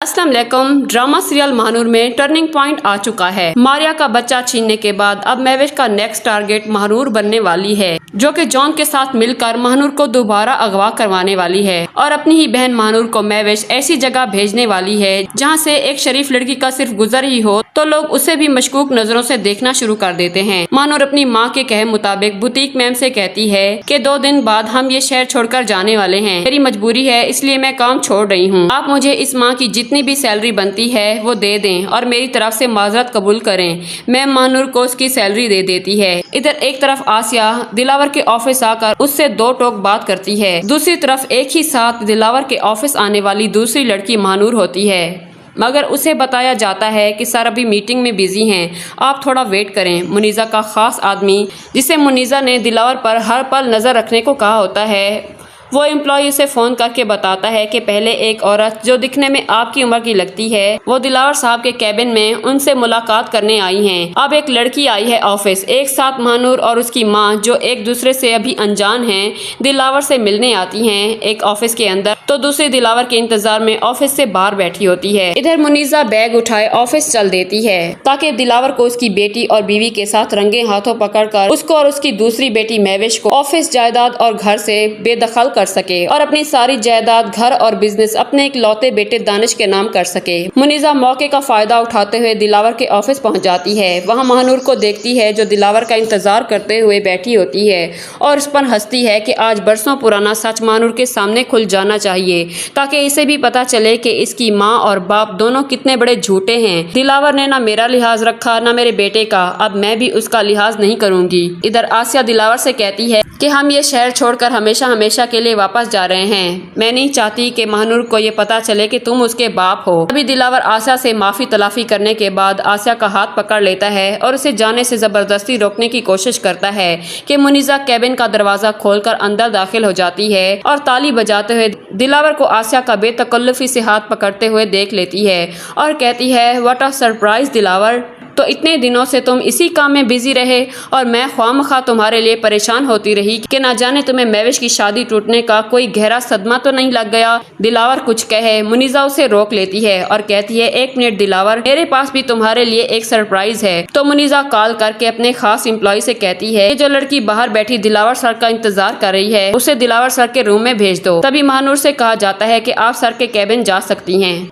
अस्सलाम वालेकुम। Drama serial Mahnoor में टर्निंग पॉइंट आ चुका है। मारिया का बच्चा छीनने के बाद अब महवेश का नेक्स्ट टारगेट महानूर बनने वाली है, जो कि जॉन के साथ मिलकर महानूर को दोबारा अगवा करवाने वाली है और अपनी ही बहन महानूर को महवेश ऐसी जगह भेजने वाली है जहां से एक शरीफ लड़की का सिर्फ गुजर ही हो तो लोग उसे भी मशकूक नजरों से देखना शुरू कर देते हैं। महानूर अपनी माँ के कहे मुताबिक बुटीक मैम से कहती है कि 2 दिन बाद हम ये शहर छोड़कर जाने वाले हैं, मेरी मजबूरी है इसलिए मैं काम छोड़ रही हूँ। आप मुझे इस माह की जितनी भी सैलरी बनती है वो दे दें और मेरी तरफ से माजरत कबूल करें। मैम महानूर को उसकी सैलरी दे देती है। इधर एक तरफ आसिया दिलावर के ऑफिस आकर उससे 2 टोक बात करती है, दूसरी तरफ एक ही साथ दिलावर के ऑफिस आने वाली दूसरी लड़की महानूर होती है, मगर उसे बताया जाता है कि सर अभी मीटिंग में बिजी हैं, आप थोड़ा वेट करें। मुनीजा का खास आदमी जिसे मुनीजा ने दिलावर पर हर पल नजर रखने को कहा होता है, वो एम्प्लॉय उसे फोन करके बताता है कि पहले एक औरत जो दिखने में आपकी उम्र की लगती है वो दिलावर साहब के कैबिन में उनसे मुलाकात करने आई हैं। अब एक लड़की आई है ऑफिस, एक साथ महानूर और उसकी माँ जो एक दूसरे से अभी अनजान हैं दिलावर से मिलने आती हैं एक ऑफिस के अंदर, तो दूसरी दिलावर के इंतजार में ऑफिस से बाहर बैठी होती है। इधर मुनीजा बैग उठाए ऑफिस चल देती है ताकि दिलावर को उसकी बेटी और बीवी के साथ रंगे हाथों पकड़कर उसको और उसकी दूसरी बेटी महवेश को ऑफिस, जायदाद और घर से बेदखल कर सके और अपनी सारी जायदाद, घर और बिजनेस अपने एक लौते बेटे दानिश के नाम कर सके। मुनीजा मौके का फायदा उठाते हुए दिलावर के ऑफिस पहुंच जाती है। वहां महानूर को देखती है जो दिलावर का इंतजार करते हुए बैठी होती है और उस पर हंसती है कि आज बरसों पुराना सच महानूर के सामने खुल जाना चाहिए ताकि इसे भी पता चले कि इसकी माँ और बाप दोनों कितने बड़े झूठे हैं। दिलावर ने ना मेरा लिहाज रखा ना मेरे बेटे का, अब मैं भी उसका लिहाज नहीं करूंगी। इधर आसिया दिलावर से कहती है कि हम ये शहर छोड़कर हमेशा हमेशा के लिए वापस जा रहे हैं। मैं नहीं चाहती कि महानूर को ये पता चले कि तुम उसके बाप हो। अभी दिलावर आसिया से माफी तलाफी करने के बाद आसिया का हाथ पकड़ लेता है और उसे जाने से जबरदस्ती रोकने की कोशिश करता है कि मुनीजा कैबिन का दरवाजा खोलकर अंदर दाखिल हो जाती है और ताली बजाते हुए दिलावर को आसिया का बेतकल्लुफी से हाथ पकड़ते हुए देख लेती है और कहती है, व्हाट अ सरप्राइज दिलावर, तो इतने दिनों से तुम इसी काम में बिजी रहे और मैं ख्वामखा तुम्हारे लिए परेशान होती रही कि ना जाने तुम्हें महवेश की शादी टूटने का कोई गहरा सदमा तो नहीं लग गया। दिलावर कुछ कहे, मुनीजा उसे रोक लेती है और कहती है, 1 मिनट दिलावर, मेरे पास भी तुम्हारे लिए एक सरप्राइज है। तो मुनीजा कॉल करके अपने खास एम्प्लॉय से कहती है कि जो लड़की बाहर बैठी दिलावर सर का इंतजार कर रही है उसे दिलावर सर के रूम में भेज दो। तभी महानूर से कहा जाता है कि आप सर के कैबिन जा सकती हैं।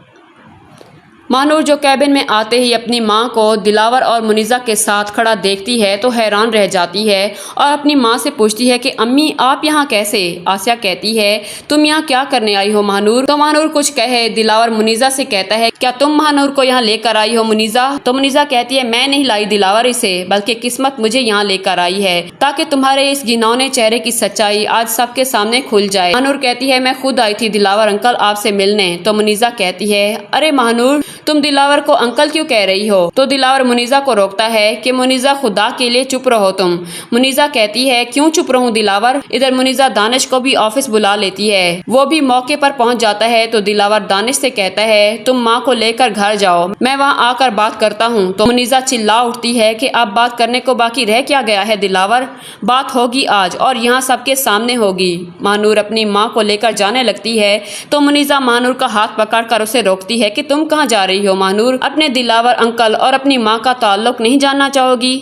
महानूर जो कैबिन में आते ही अपनी माँ को दिलावर और मुनीजा के साथ खड़ा देखती है तो हैरान रह जाती है और अपनी माँ से पूछती है कि अम्मी आप यहाँ कैसे। आसिया कहती है, तुम यहाँ क्या करने आई हो महानूर। तो महानूर कुछ कहे, दिलावर मुनीजा से कहता है, क्या तुम महानूर को यहाँ लेकर आई हो मुनीजा। तो मुनीजा कहती है, मैं नहीं लाई दिलावर इसे, बल्कि किस्मत मुझे यहाँ लेकर आई है ताकि तुम्हारे इस घिनौने चेहरे की सच्चाई आज सबके सामने खुल जाए। महानूर कहती है, मैं खुद आई थी दिलावर अंकल आपसे मिलने। तो मुनीजा कहती है, अरे महानूर तुम दिलावर को अंकल क्यों कह रही हो। तो दिलावर मुनीजा को रोकता है कि मुनीजा खुदा के लिए चुप रहो तुम। मुनीजा कहती है, क्यों चुप रहूं दिलावर। इधर मुनीजा दानिश को भी ऑफिस बुला लेती है, वो भी मौके पर पहुंच जाता है। तो दिलावर दानिश से कहता है, तुम माँ को लेकर घर जाओ, मैं वहाँ आकर बात करता हूँ। तो मुनीजा चिल्ला उठती है कि अब बात करने को बाकी रह क्या गया है दिलावर, बात होगी आज और यहाँ सबके सामने होगी। महानूर अपनी माँ को लेकर जाने लगती है तो मुनीजा महानूर का हाथ पकड़कर उसे रोकती है कि तुम कहाँ जा रही हो महानूर, अपने दिलावर अंकल और अपनी माँ का ताल्लुक नहीं जानना चाहोगी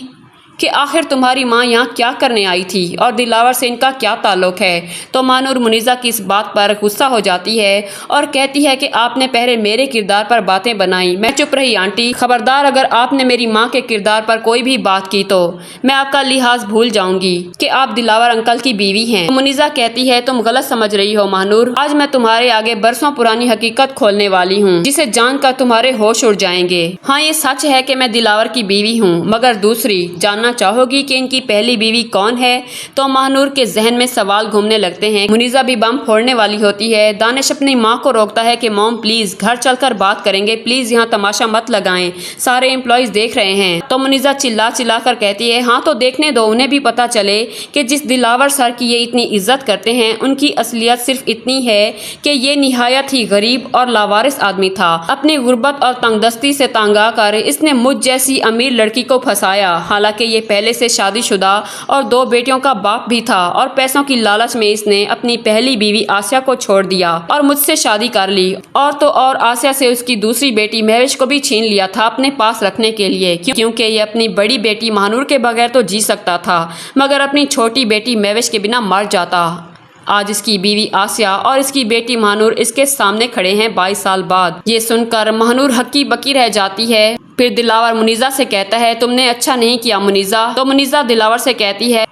कि आखिर तुम्हारी माँ यहाँ क्या करने आई थी और दिलावर से इनका क्या ताल्लुक है। तो महानूर मुनीजा की इस बात पर गुस्सा हो जाती है और कहती है कि आपने पहले मेरे किरदार पर बातें बनाई, मैं चुप रही आंटी, खबरदार अगर आपने मेरी माँ के किरदार पर कोई भी बात की तो मैं आपका लिहाज भूल जाऊंगी कि आप दिलावर अंकल की बीवी हैं। तो मुनीजा कहती है, तुम गलत समझ रही हो महानूर, आज मैं तुम्हारे आगे बरसों पुरानी हकीकत खोलने वाली हूँ जिसे जानकर तुम्हारे होश उड़ जाएंगे। हाँ ये सच है कि मैं दिलावर की बीवी हूँ, मगर दूसरी जानना चाहोगी कि इनकी पहली बीवी कौन है। तो महानूर के जहन में सवाल घूमने लगते हैं। मुनीजा भी बम फोड़ने वाली होती है। दानिश अपनी माँ को रोकता है कि मॉम प्लीज घर चलकर बात करेंगे, प्लीज यहाँ तमाशा मत लगाएं, सारे एम्प्लॉयज देख रहे हैं। तो मुनीजा चिल्ला चिल्ला कर कहती है, हाँ तो देखने दो, उन्हें भी पता चले कि जिस दिलावर सर की ये इतनी इज्जत करते हैं उनकी असलियत सिर्फ इतनी है कि ये निहायत ही गरीब और लावारिस आदमी था। अपनी गुर्बत और तंगदस्ती से तंग आकर इसने मुझ जैसी अमीर लड़की को फंसाया, हालांकि ये पहले से शादीशुदा और 2 बेटियों का बाप भी था और पैसों की लालच में इसने अपनी पहली बीवी आसिया को छोड़ दिया और मुझसे शादी कर ली। और तो और आसिया से उसकी दूसरी बेटी महविश को भी छीन लिया था अपने पास रखने के लिए, क्योंकि ये अपनी बड़ी बेटी महानूर के बगैर तो जी सकता था मगर अपनी छोटी बेटी महविश के बिना मर जाता। आज इसकी बीवी आसिया और इसकी बेटी महानूर इसके सामने खड़े हैं 22 साल बाद। ये सुनकर महानूर हक्की बकी रह जाती है। फिर दिलावर मुनीजा से कहता है, तुमने अच्छा नहीं किया मुनीजा। तो मुनीजा दिलावर से कहती है,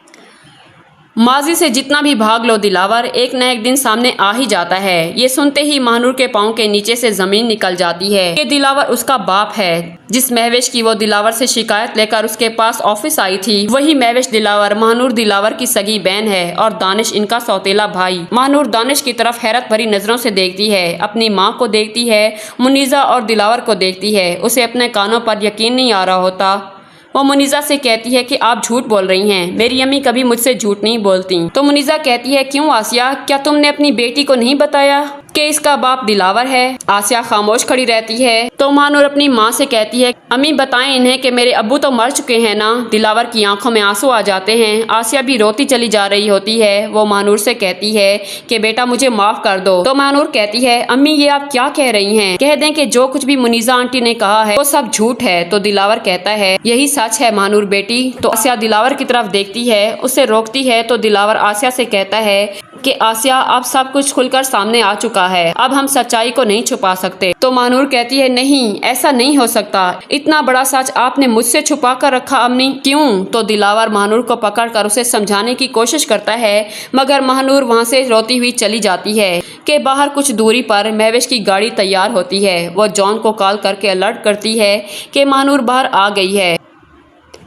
माजी से जितना भी भाग लो दिलावर, एक न एक दिन सामने आ ही जाता है। ये सुनते ही महानूर के पाँव के नीचे से जमीन निकल जाती है। ये दिलावर उसका बाप है जिस महविश की वो दिलावर से शिकायत लेकर उसके पास ऑफिस आई थी। वही महविश दिलावर महानूर दिलावर की सगी बहन है और दानिश इनका सौतेला भाई। महानूर दानिश की तरफ हैरत भरी नजरों से देखती है, अपनी माँ को देखती है, मुनीजा और दिलावर को देखती है। उसे अपने कानों पर यकीन नहीं आ रहा होता। वो मुनीजा से कहती है कि आप झूठ बोल रही हैं, मेरी अम्मी कभी मुझसे झूठ नहीं बोलती। तो मुनीजा कहती है, क्यों आसिया, क्या तुमने अपनी बेटी को नहीं बताया कि इसका बाप दिलावर है? आसिया खामोश खड़ी रहती है। तो महानूर अपनी माँ से कहती है, अम्मी बताएं इन्हें कि मेरे अब्बू तो मर चुके हैं ना। दिलावर की आंखों में आंसू आ जाते हैं। आसिया भी रोती चली जा रही होती है। वो महानूर से कहती है कि बेटा मुझे माफ कर दो। तो महानूर कहती है, अम्मी ये आप क्या कह रही हैं? कह दें कि जो कुछ भी मुनीजा आंटी ने कहा है वो सब झूठ है। तो दिलावर कहता है, यही सच है महानूर बेटी। तो आसिया दिलावर की तरफ देखती है, उसे रोकती है। तो दिलावर आसिया से कहता है कि आसिया अब सब कुछ खुलकर सामने आ चुका है, अब हम सच्चाई को नहीं छुपा सकते। तो महानूर कहती है, नहीं ऐसा नहीं हो सकता, इतना बड़ा सच आपने मुझसे छुपा कर रखा अम्मी, क्यों? तो दिलावर महानूर को पकड़कर उसे समझाने की कोशिश करता है मगर महानूर वहां से रोती हुई चली जाती है। कि बाहर कुछ दूरी पर महविश की गाड़ी तैयार होती है। वो जॉन को कॉल करके अलर्ट करती है कि महानूर बाहर आ गई है,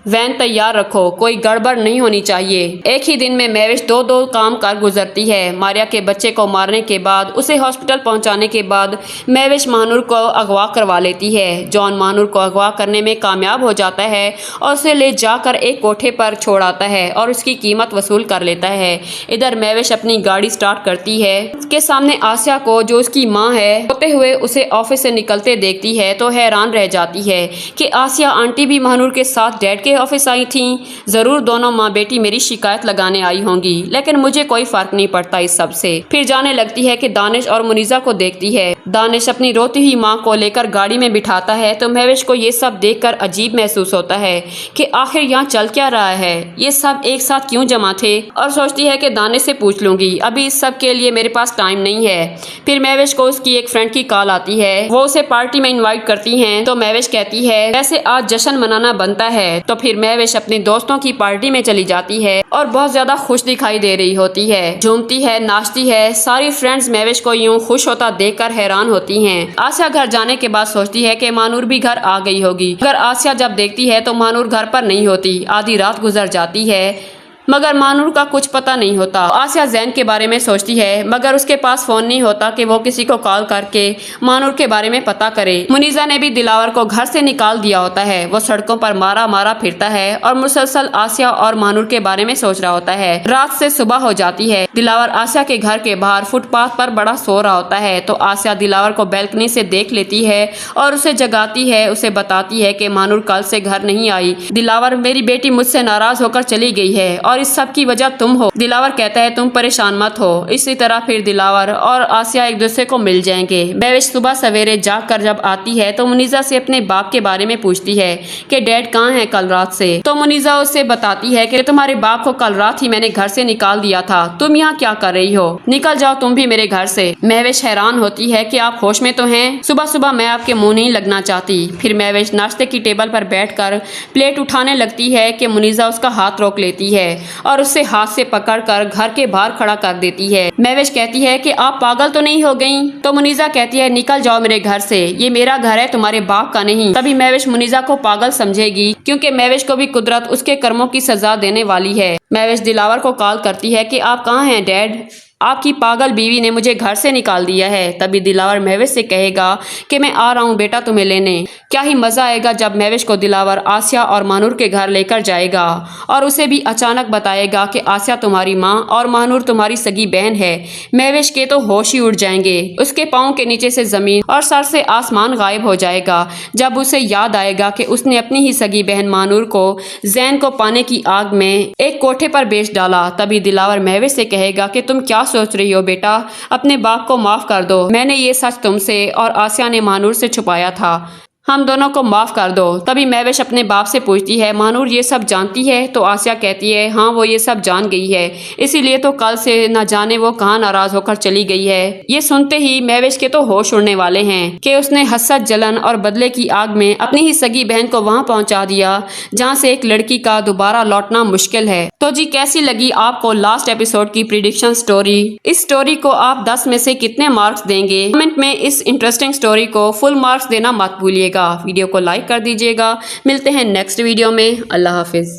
वैन तैयार रखो, कोई गड़बड़ नहीं होनी चाहिए। एक ही दिन में महविश दो काम कर गुजरती है। मारिया के बच्चे को मारने के बाद, उसे हॉस्पिटल पहुंचाने के बाद महविश महानूर को अगवा करवा लेती है। जॉन महानूर को अगवा करने में कामयाब हो जाता है और उसे ले जाकर एक कोठे पर छोड़ आता है और उसकी कीमत वसूल कर लेता है। इधर महविश अपनी गाड़ी स्टार्ट करती है। उसके सामने आसिया को, जो उसकी माँ है, होते हुए उसे ऑफिस से निकलते देखती है तो हैरान रह जाती है कि आसिया आंटी भी महानूर के साथ डैड के ऑफिस आई थी। जरूर दोनों माँ बेटी मेरी शिकायत लगाने आई होंगी, लेकिन मुझे कोई फर्क नहीं पड़ता इस सब से। फिर जाने लगती है कि दानिश और मुनीजा को देखती है। दानिश अपनी रोती हुई माँ को लेकर गाड़ी में बिठाता है तो महविश को ये सब देखकर अजीब महसूस होता है कि आखिर यहाँ चल क्या रहा है, ये सब एक साथ क्यों जमा थे। और सोचती है कि दानिश से पूछ लूंगी, अभी इस सब के लिए मेरे पास टाइम नहीं है। फिर महविश को उसकी एक फ्रेंड की कॉल आती है। वो उसे पार्टी में इन्वाइट करती है। तो महविश कहती है, वैसे आज जश्न मनाना बनता है। तो फिर महविश अपने दोस्तों की पार्टी में चली जाती है और बहुत ज्यादा खुश दिखाई दे रही होती है, झूमती है, नाचती है। सारी फ्रेंड्स महविश को यूं खुश होता देखकर हैरान होती हैं। आसिया घर जाने के बाद सोचती है कि महानूर भी घर आ गई होगी, मगर आसिया जब देखती है तो महानूर घर पर नहीं होती। आधी रात गुजर जाती है मगर महानूर का कुछ पता नहीं होता। आसिया जैन के बारे में सोचती है मगर उसके पास फोन नहीं होता कि वो किसी को कॉल करके महानूर के बारे में पता करे। मुनीजा ने भी दिलावर को घर से निकाल दिया होता है। वो सड़कों पर मारा मारा फिरता है और मुसलसल आसिया और महानूर के बारे में सोच रहा होता है। रात से सुबह हो जाती है। दिलावर आसिया के घर के बाहर फुटपाथ पर बड़ा सो रहा होता है। तो आसिया दिलावर को बैल्कनी से देख लेती है और उसे जगाती है। उसे बताती है कि महानूर कल से घर नहीं आई। दिलावर, मेरी बेटी मुझसे नाराज होकर चली गई है और इस सब की वजह तुम हो। दिलावर कहता है, तुम परेशान मत हो। इसी तरह फिर दिलावर और आसिया एक दूसरे को मिल जाएंगे। महविश सुबह सवेरे जाग कर जब आती है तो मुनीजा से अपने बाप के बारे में पूछती है कि डैड कहाँ है कल रात से। तो मुनीजा उसे बताती है कि तुम्हारे बाप को कल रात ही मैंने घर से निकाल दिया था, तुम यहाँ क्या कर रही हो, निकल जाओ तुम भी मेरे घर से। महविश हैरान होती है कि आप होश में तो हैं, सुबह सुबह मैं आपके मुंह नहीं लगना चाहती। फिर महविश नाश्ते की टेबल पर बैठकर प्लेट उठाने लगती है कि मुनीजा उसका हाथ रोक लेती है और उससे हाथ से पकड़कर घर के बाहर खड़ा कर देती है। महविश कहती है कि आप पागल तो नहीं हो गई। तो मुनीजा कहती है, निकल जाओ मेरे घर से, ये मेरा घर है, तुम्हारे बाप का नहीं। तभी महविश मुनीजा को पागल समझेगी क्योंकि महविश को भी कुदरत उसके कर्मों की सजा देने वाली है। महविश दिलावर को कॉल करती है कि आप कहाँ हैं डैड। आपकी पागल बीवी ने मुझे घर से निकाल दिया है। तभी दिलावर महविश से कहेगा कि मैं आ रहा हूँ बेटा तुम्हें लेने। क्या ही मजा आएगा जब महविश को दिलावर आसिया और महानूर के घर लेकर जाएगा और उसे भी अचानक बताएगा कि आसिया तुम्हारी माँ और महानूर तुम्हारी सगी बहन है। महविश के तो होश ही उड़ जाएंगे। उसके पाँव के नीचे से जमीन और सर से आसमान गायब हो जाएगा जब उसे याद आएगा कि उसने अपनी ही सगी बहन महानूर को जैन को पाने की आग में एक कोठे पर बेच डाला। तभी दिलावर महविश से कहेगा कि तुम क्या सोच रही हो बेटा, अपने बाप को माफ कर दो। मैंने ये सच तुमसे और आसिया ने महानूर से छुपाया था। हम दोनों को माफ कर दो। तभी महविश अपने बाप से पूछती है महानूर ये सब जानती है? तो आसिया कहती है हाँ वो ये सब जान गई है, इसीलिए तो कल से न जाने वो कहाँ नाराज होकर चली गई है। ये सुनते ही महविश के तो होश उड़ने वाले हैं कि उसने हसद, जलन और बदले की आग में अपनी ही सगी बहन को वहाँ पहुँचा दिया जहाँ से एक लड़की का दोबारा लौटना मुश्किल है। तो जी कैसी लगी आपको लास्ट एपिसोड की प्रिडिक्शन स्टोरी? इस स्टोरी को आप 10 में से कितने मार्क्स देंगे? कमेंट में इस इंटरेस्टिंग स्टोरी को फुल मार्क्स देना मत भूलिएगा। वीडियो को लाइक कर दीजिएगा। मिलते हैं नेक्स्ट वीडियो में। अल्लाह हाफिज।